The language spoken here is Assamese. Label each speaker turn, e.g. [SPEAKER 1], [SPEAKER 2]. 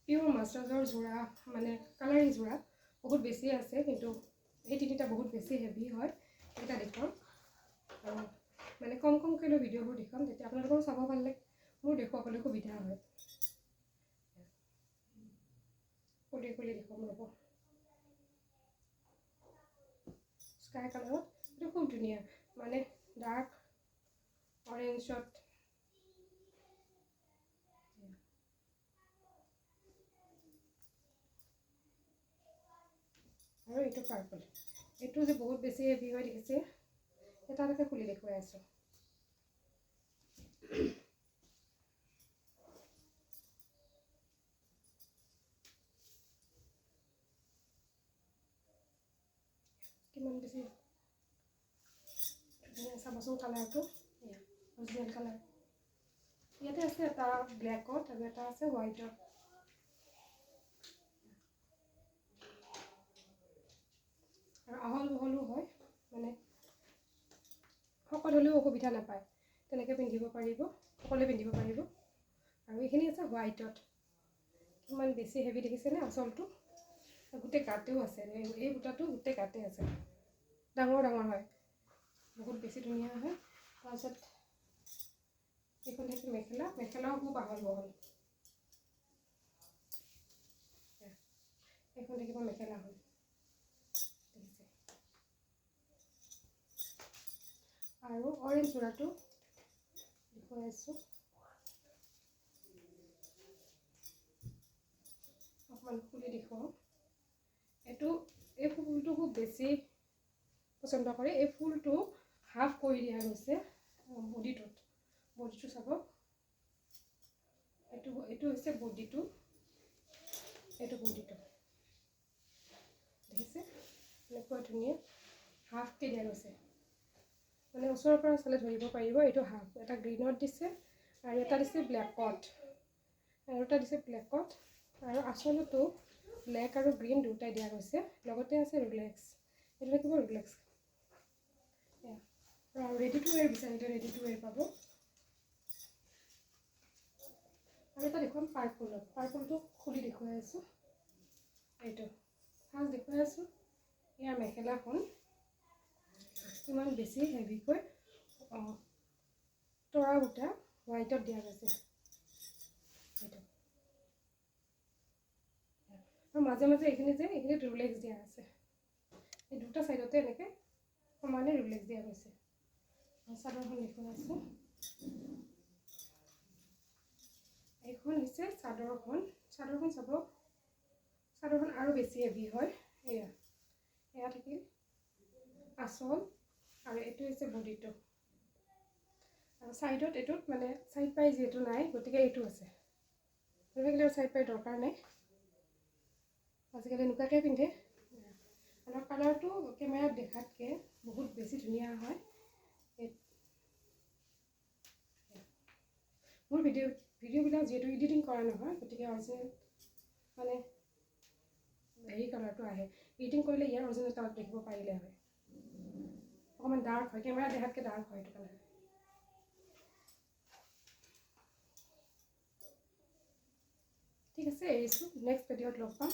[SPEAKER 1] পিওৰ মাছৰাজৰ যোৰা মানে কালাৰিং যোৰা বহুত বেছি আছে, কিন্তু এই তিনিটা বহুত বেছি হেভি হয়। এটা দেখুৱাম আৰু মানে কম কমকৈ লৈ ভিডিঅ'বোৰ দেখুৱাম, তেতিয়া আপোনালোকেও চাব পাৰিলে মোৰ দেখুৱাবলৈ সুবিধা হয়। খুলি খুলি দেখুৱাম ৰ'ব। স্কাই কালাৰত এইটো খুব ধুনীয়া, মানে ডাৰ্ক অৰেঞ্জত আৰু এইটো পাৰ্পল। এইটো যে বহুত বেছি হেভি হৈ দেখিছে, এটালৈকে খুলি দেখুৱাই আছোঁ। কিমান বেছি ধুনীয়া চাবচোন কালাৰটো, অৰিজিনেল কালাৰ। ইয়াতে আছে এটা ব্লেকত আৰু এটা আছে হোৱাইটত। আৰু আহল বহলো হয়, মানে শকত হ'লেও অসুবিধা নাপায়, তেনেকৈ পিন্ধিব পাৰিব, সকলোৱে পিন্ধিব পাৰিব। আৰু এইখিনি আছে হোৱাইটত। কিমান বেছি হেভি দেখিছেনে আঁচলটো? গোটেই গাতেও আছে, এই বুটাটো গোটেই গাতে আছে, ডাঙৰ ডাঙৰ হয়, বহুত বেছি ধুনীয়া হয়। তাৰপিছত এইখন থাকিল মেখেলা, মেখেলাও খুব আহল বহল। এইখন থাকিব মেখেলাখন, দেখিছে। আৰু অৰেঞ্জ যোৰাটো দেখুৱাই আছোঁ, অকণমান খুলি দেখুৱাওঁ। এই ফুলটো খুব বেছি পচন্দ কৰে। এই ফুলটো হাফ কৰি দিয়া গৈছে বডিটোত। বডিটো চাব, এইটো হৈছে বডিটো, এইটো বডিটো দেখিছে, এনেকুৱা ধুনীয়া হাফকৈ দিয়া গৈছে। মানে ওচৰৰ পৰা চালে ধৰিব পাৰিব এইটো হাফ। এটা গ্ৰীণত দিছে আৰু এটা দিছে ব্লেকত, আৰু এটা দিছে ব্লেকত। আৰু আঁচলতো ব্লেক আৰু গ্ৰীণ দুটাই দিয়া গৈছে, লগতে আছে ৰিলেক্স। এইটো থাকিব ৰিলেক্স। আৰু ৰেডি টু ৱেৰ বিচাৰিলে ৰেডি টু ৱেৰ পাব। আৰু এটা দেখুৱাম পাৰ্পলত। পাৰ্পলটো খুলি দেখুৱাই আছোঁ। এইটো ফাৰ্ষ্ট দেখুৱাই আছোঁ, ইয়াৰ মেখেলাখন ইমান বেছি হেভিকৈ তৰা বুটা হোৱাইটত দিয়া গৈছে। এইটো আৰু মাজে মাজে এইখিনিত ৰিলেক্স দিয়া আছে। এই দুটা চাইডতে এনেকৈ সমানে ৰিলেক্স দিয়া গৈছে। চাদৰখন দেখুৱাই আছোঁ। এইখন হৈছে চাদৰখন। চাদৰখন চাব, চাদৰখন আৰু বেছি হেভি হয়। এয়া থাকিল আঁচল, আৰু এইটো হৈছে বডিটো। আৰু ছাইডত এইটোত মানে ছাইড পাই যিহেতু নাই, গতিকে এইটো আছে। গতিকে ছাইড পাই দৰকাৰ নাই, আজিকালি এনেকুৱাকৈ পিন্ধে। আৰু কালাৰটো কেমেৰাত দেখাতকৈ বহুত বেছি ধুনীয়া হয়। মোৰ ভিডিঅ'বিলাক যিহেতু এডিটিং কৰা নহয়, গতিকে অৰিজিনেল মানে হেৰি কালাৰটো আহে। এডিটিং কৰিলে ইয়াৰ অৰিজিনেল কালাৰটো দেখিব পাৰিলে হয়। অকণমান ডাৰ্ক হয়, কেমেৰা দেখাতকৈ ডাৰ্ক হয় এইটো কালাৰ। ঠিক আছে, এৰিছোঁ। নেক্সট ভিডিঅ'ত লগ পাম।